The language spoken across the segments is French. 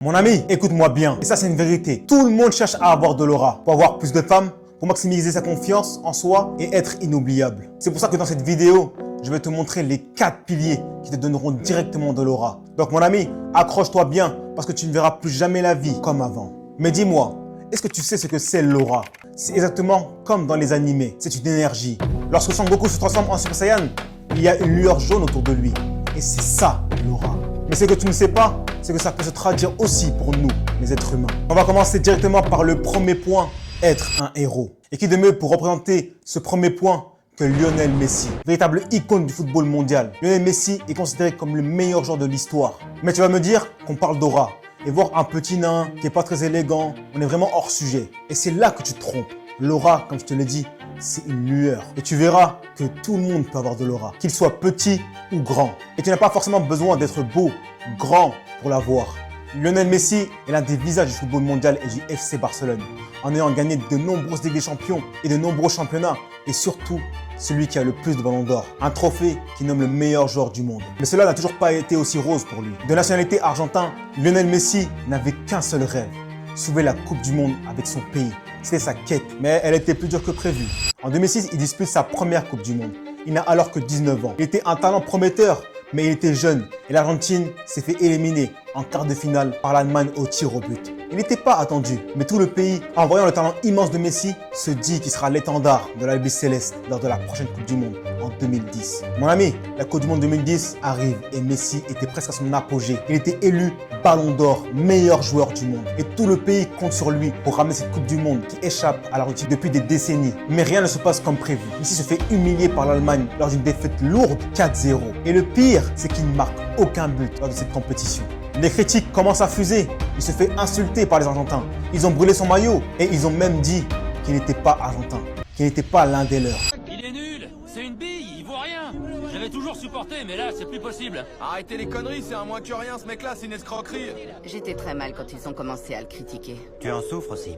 Mon ami, écoute-moi bien, et ça c'est une vérité. Tout le monde cherche à avoir de l'aura, pour avoir plus de femmes, pour maximiser sa confiance en soi et être inoubliable. C'est pour ça que dans cette vidéo, je vais te montrer les 4 piliers qui te donneront directement de l'aura. Donc mon ami, accroche-toi bien parce que tu ne verras plus jamais la vie comme avant. Mais dis-moi, est-ce que tu sais ce que c'est l'aura? C'est exactement comme dans les animés, c'est une énergie. Lorsque Son Goku se transforme en Super Saiyan, il y a une lueur jaune autour de lui. Et c'est ça l'aura. Mais ce que tu ne sais pas, c'est que ça peut se traduire aussi pour nous, les êtres humains. On va commencer directement par le premier point, être un héros. Et qui de mieux pour représenter ce premier point que Lionel Messi, véritable icône du football mondial. Lionel Messi est considéré comme le meilleur joueur de l'histoire. Mais tu vas me dire qu'on parle d'aura. Et voir un petit nain qui n'est pas très élégant, on est vraiment hors sujet. Et c'est là que tu te trompes. L'aura, comme je te l'ai dit, c'est une lueur. Et tu verras que tout le monde peut avoir de l'aura, qu'il soit petit ou grand. Et tu n'as pas forcément besoin d'être beau, grand pour l'avoir. Lionel Messi est l'un des visages du football mondial et du FC Barcelone, en ayant gagné de nombreuses Ligues des Champions et de nombreux championnats, et surtout celui qui a le plus de ballons d'or, un trophée qui nomme le meilleur joueur du monde. Mais cela n'a toujours pas été aussi rose pour lui. De nationalité argentin, Lionel Messi n'avait qu'un seul rêve, soulever la Coupe du Monde avec son pays. C'était sa quête, mais elle était plus dure que prévu. En 2006, il dispute sa première Coupe du Monde. Il n'a alors que 19 ans. Il était un talent prometteur, mais il était jeune et l'Argentine s'est fait éliminer en quart de finale par l'Allemagne au tir au but. Il n'était pas attendu, mais tout le pays, en voyant le talent immense de Messi, se dit qu'il sera l'étendard de l'Albi Céleste lors de la prochaine Coupe du Monde en 2010. Mon ami, la Coupe du Monde 2010 arrive et Messi était presque à son apogée. Il était élu Ballon d'Or, meilleur joueur du monde. Et tout le pays compte sur lui pour ramener cette Coupe du Monde qui échappe à l'Argentine depuis des décennies. Mais rien ne se passe comme prévu. Messi se fait humilier par l'Allemagne lors d'une défaite lourde 4-0. Et le pire, c'est qu'il ne marque aucun but lors de cette compétition. Les critiques commencent à fuser. Il se fait insulter par les Argentins. Ils ont brûlé son maillot et ils ont même dit qu'il n'était pas argentin, qu'il n'était pas l'un des leurs. Il est nul, c'est une bille, il vaut rien. Je l'avais toujours supporté, mais là, c'est plus possible. Arrêtez les conneries, c'est un moins que rien, ce mec-là, c'est une escroquerie. J'étais très mal quand ils ont commencé à le critiquer. Tu en souffres aussi.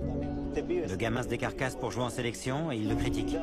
Le gamin se décarcasse pour jouer en sélection et il le critique.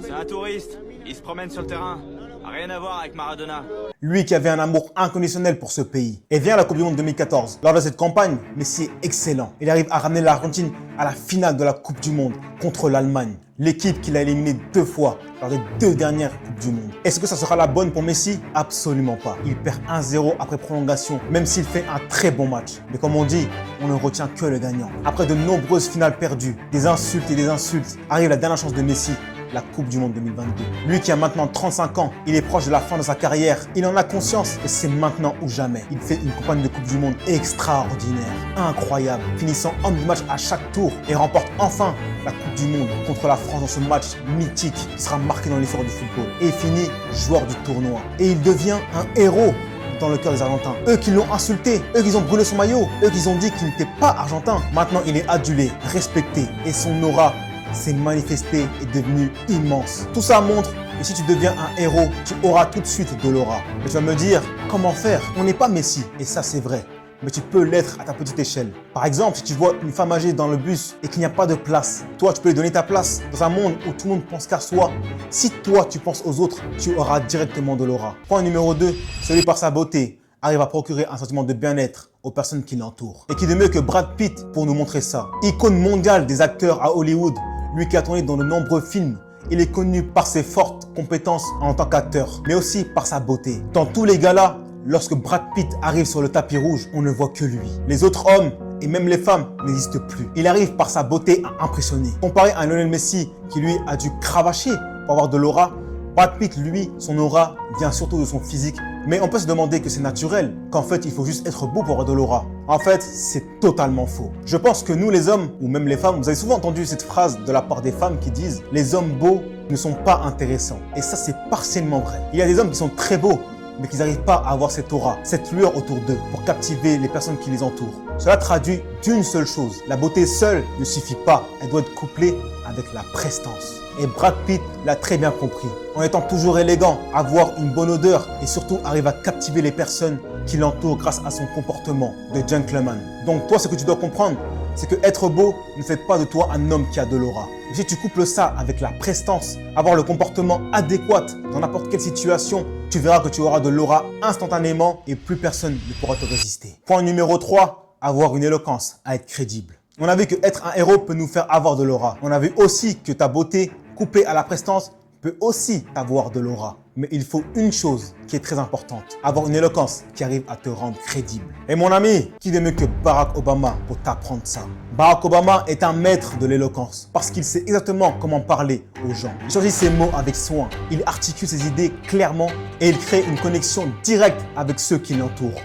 C'est un touriste, il se promène sur le terrain. Rien à voir avec Maradona. Lui qui avait un amour inconditionnel pour ce pays. Et vient la Coupe du Monde 2014. Lors de cette campagne, Messi est excellent. Il arrive à ramener l'Argentine à la finale de la Coupe du Monde contre l'Allemagne. L'équipe qu'il a éliminée 2 fois lors des 2 dernières Coupes du Monde. Est-ce que ça sera la bonne pour Messi? Absolument pas. Il perd 1-0 après prolongation, même s'il fait un très bon match. Mais comme on dit, on ne retient que le gagnant. Après de nombreuses finales perdues, des insultes et des insultes, arrive la dernière chance de Messi, la Coupe du Monde 2022. Lui qui a maintenant 35 ans, il est proche de la fin de sa carrière. Il en a conscience et c'est maintenant ou jamais. Il fait une campagne de Coupe du Monde extraordinaire, incroyable, finissant homme du match à chaque tour et remporte enfin la Coupe du Monde contre la France dans ce match mythique qui sera marqué dans l'histoire du football. Et il finit joueur du tournoi. Et il devient un héros dans le cœur des Argentins. Eux qui l'ont insulté, eux qui ont brûlé son maillot, eux qui ont dit qu'il n'était pas argentin. Maintenant, il est adulé, respecté et son aura s'est manifesté et devenu immense. Tout ça montre que si tu deviens un héros, tu auras tout de suite de l'aura. Mais tu vas me dire, comment faire? On n'est pas Messi, et ça c'est vrai. Mais tu peux l'être à ta petite échelle. Par exemple, si tu vois une femme âgée dans le bus et qu'il n'y a pas de place, toi tu peux lui donner ta place dans un monde où tout le monde pense qu'à soi. Si toi tu penses aux autres, tu auras directement de l'aura. Point numéro 2, celui par sa beauté arrive à procurer un sentiment de bien-être aux personnes qui l'entourent. Et qui de mieux que Brad Pitt pour nous montrer ça. Icône mondiale des acteurs à Hollywood, lui qui a tourné dans de nombreux films, il est connu par ses fortes compétences en tant qu'acteur, mais aussi par sa beauté. Dans tous les galas, lorsque Brad Pitt arrive sur le tapis rouge, on ne voit que lui. Les autres hommes et même les femmes n'existent plus. Il arrive par sa beauté à impressionner. Comparé à Lionel Messi qui lui a dû cravacher pour avoir de l'aura, Brad Pitt, lui, son aura vient surtout de son physique. Mais on peut se demander que c'est naturel, qu'en fait il faut juste être beau pour avoir de l'aura. En fait, c'est totalement faux. Je pense que nous les hommes, ou même les femmes, vous avez souvent entendu cette phrase de la part des femmes qui disent « les hommes beaux ne sont pas intéressants ». Et ça c'est partiellement vrai. Il y a des hommes qui sont très beaux, mais qui n'arrivent pas à avoir cette aura, cette lueur autour d'eux pour captiver les personnes qui les entourent. Cela traduit d'une seule chose. La beauté seule ne suffit pas, elle doit être couplée avec la prestance. Et Brad Pitt l'a très bien compris. En étant toujours élégant, avoir une bonne odeur et surtout arrive à captiver les personnes qui l'entourent grâce à son comportement de gentleman. Donc toi, ce que tu dois comprendre, c'est que être beau ne fait pas de toi un homme qui a de l'aura. Si tu couples ça avec la prestance, avoir le comportement adéquat dans n'importe quelle situation, tu verras que tu auras de l'aura instantanément et plus personne ne pourra te résister. Point numéro 3, avoir une éloquence à être crédible. On a vu que être un héros peut nous faire avoir de l'aura. On a vu aussi que ta beauté, coupée à la prestance, peut aussi avoir de l'aura. Mais il faut une chose qui est très importante, avoir une éloquence qui arrive à te rendre crédible. Et mon ami, qui de mieux que Barack Obama pour t'apprendre ça? Barack Obama est un maître de l'éloquence parce qu'il sait exactement comment parler aux gens. Il choisit ses mots avec soin, il articule ses idées clairement et il crée une connexion directe avec ceux qui l'entourent.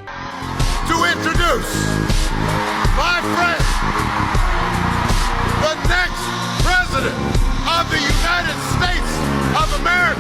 To introduce my friend, the next president of the United States of America,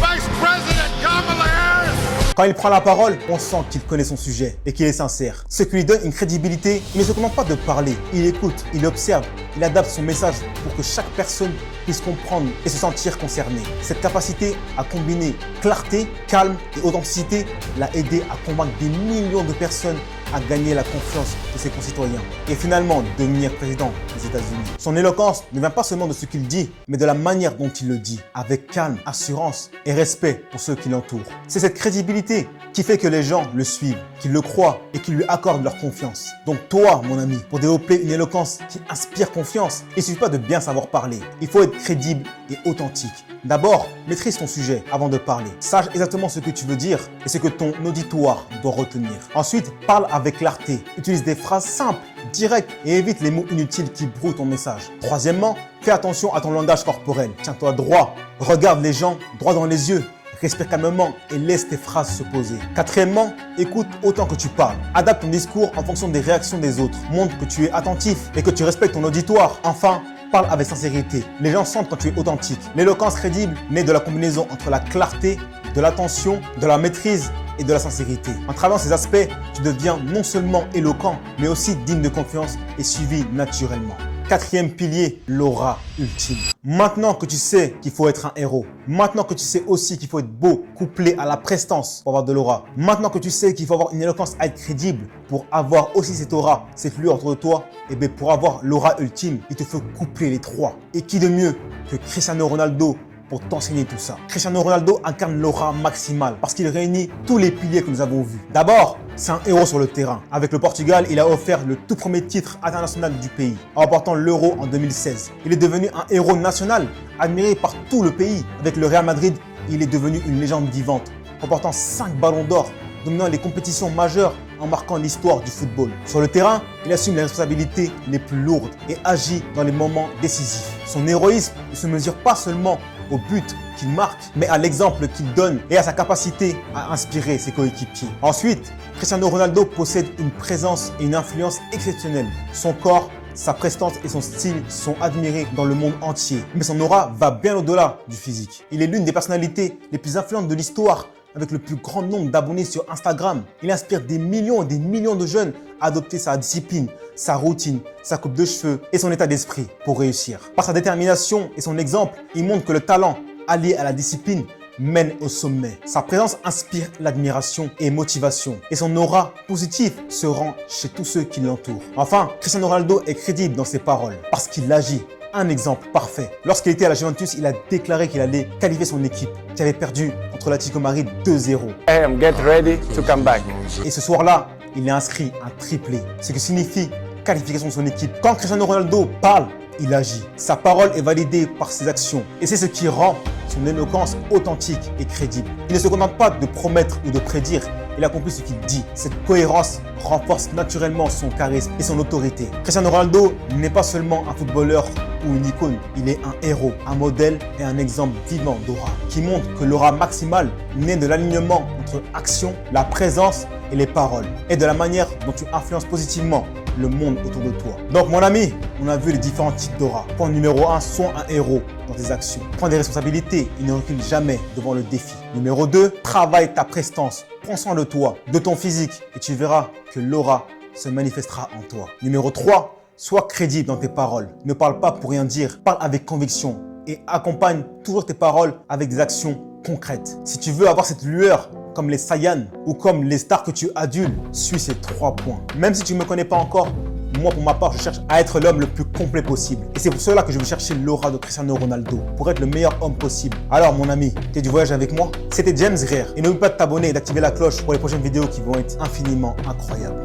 Vice President Kamala Harris. Quand il prend la parole, on sent qu'il connaît son sujet et qu'il est sincère. Ce qui lui donne une crédibilité, il ne se contente pas de parler. Il écoute, il observe, il adapte son message pour que chaque personne puisse comprendre et se sentir concernée. Cette capacité à combiner clarté, calme et authenticité l'a aidé à convaincre des millions de personnes à gagner la confiance de ses concitoyens et finalement devenir président des États-Unis. Son éloquence ne vient pas seulement de ce qu'il dit, mais de la manière dont il le dit, avec calme, assurance et respect pour ceux qui l'entourent. C'est cette crédibilité qui fait que les gens le suivent, qu'ils le croient et qu'ils lui accordent leur confiance. Donc toi, mon ami, pour développer une éloquence qui inspire confiance, il ne suffit pas de bien savoir parler. Il faut être crédible et authentique. D'abord, maîtrise ton sujet avant de parler. Sache exactement ce que tu veux dire et ce que ton auditoire doit retenir. Ensuite, parle avec clarté. Utilise des phrases simples, directes et évite les mots inutiles qui brouillent ton message. Troisièmement, fais attention à ton langage corporel. Tiens-toi droit, regarde les gens droit dans les yeux. Respire calmement et laisse tes phrases se poser. Quatrièmement, écoute autant que tu parles. Adapte ton discours en fonction des réactions des autres. Montre que tu es attentif et que tu respectes ton auditoire. Enfin, parle avec sincérité. Les gens sentent quand tu es authentique. L'éloquence crédible naît de la combinaison entre la clarté, de l'attention, de la maîtrise et de la sincérité. En travaillant ces aspects, tu deviens non seulement éloquent, mais aussi digne de confiance et suivi naturellement. Quatrième pilier, l'aura ultime. Maintenant que tu sais qu'il faut être un héros, maintenant que tu sais aussi qu'il faut être beau, couplé à la prestance pour avoir de l'aura, maintenant que tu sais qu'il faut avoir une éloquence à être crédible pour avoir aussi cette aura, cette lueur autour de toi, et bien pour avoir l'aura ultime, il te faut coupler les trois. Et qui de mieux que Cristiano Ronaldo pour t'enseigner tout ça? Cristiano Ronaldo incarne l'aura maximale parce qu'il réunit tous les piliers que nous avons vus. D'abord, c'est un héros sur le terrain. Avec le Portugal, il a offert le tout premier titre international du pays en remportant l'Euro en 2016. Il est devenu un héros national, admiré par tout le pays. Avec le Real Madrid, il est devenu une légende vivante, remportant 5 ballons d'or, dominant les compétitions majeures en marquant l'histoire du football. Sur le terrain, il assume les responsabilités les plus lourdes et agit dans les moments décisifs. Son héroïsme ne se mesure pas seulement au but qu'il marque, mais à l'exemple qu'il donne et à sa capacité à inspirer ses coéquipiers. Ensuite, Cristiano Ronaldo possède une présence et une influence exceptionnelles. Son corps, sa prestance et son style sont admirés dans le monde entier. Mais son aura va bien au-delà du physique. Il est l'une des personnalités les plus influentes de l'histoire, avec le plus grand nombre d'abonnés sur Instagram. Il inspire des millions et des millions de jeunes à adopter sa discipline, sa routine, sa coupe de cheveux et son état d'esprit pour réussir. Par sa détermination et son exemple, il montre que le talent, allié à la discipline, mène au sommet. Sa présence inspire l'admiration et motivation et son aura positive se rend chez tous ceux qui l'entourent. Enfin, Cristiano Ronaldo est crédible dans ses paroles parce qu'il agit. Un exemple parfait. Lorsqu'il était à la Juventus, il a déclaré qu'il allait qualifier son équipe qui avait perdu contre l'Atlético Madrid 2-0. I am get ready to come back. Et ce soir-là, il a inscrit un triplé, ce qui signifie qualification de son équipe. Quand Cristiano Ronaldo parle, il agit. Sa parole est validée par ses actions et c'est ce qui rend son éloquence authentique et crédible. Il ne se contente pas de promettre ou de prédire, il accomplit ce qu'il dit. Cette cohérence renforce naturellement son charisme et son autorité. Cristiano Ronaldo n'est pas seulement un footballeur ou une icône, il est un héros, un modèle et un exemple vivant d'aura, qui montre que l'aura maximale naît de l'alignement entre action, la présence et les paroles, et de la manière dont tu influences positivement le monde autour de toi. Donc mon ami, on a vu les différents types d'aura. Point numéro 1, sois un héros dans tes actions. Prends des responsabilités et ne recule jamais devant le défi. Numéro 2, travaille ta prestance. Prends soin de toi, de ton physique et tu verras que l'aura se manifestera en toi. Numéro 3, sois crédible dans tes paroles. Ne parle pas pour rien dire, parle avec conviction et accompagne toujours tes paroles avec des actions concrètes. Si tu veux avoir cette lueur comme les Saiyans ou comme les stars que tu adules, suis ces 3 points. Même si tu ne me connais pas encore, moi pour ma part, je cherche à être l'homme le plus complet possible. Et c'est pour cela que je veux chercher l'aura de Cristiano Ronaldo, pour être le meilleur homme possible. Alors mon ami, tu es du voyage avec moi? C'était James Greer. Et n'oublie pas de t'abonner et d'activer la cloche pour les prochaines vidéos qui vont être infiniment incroyables.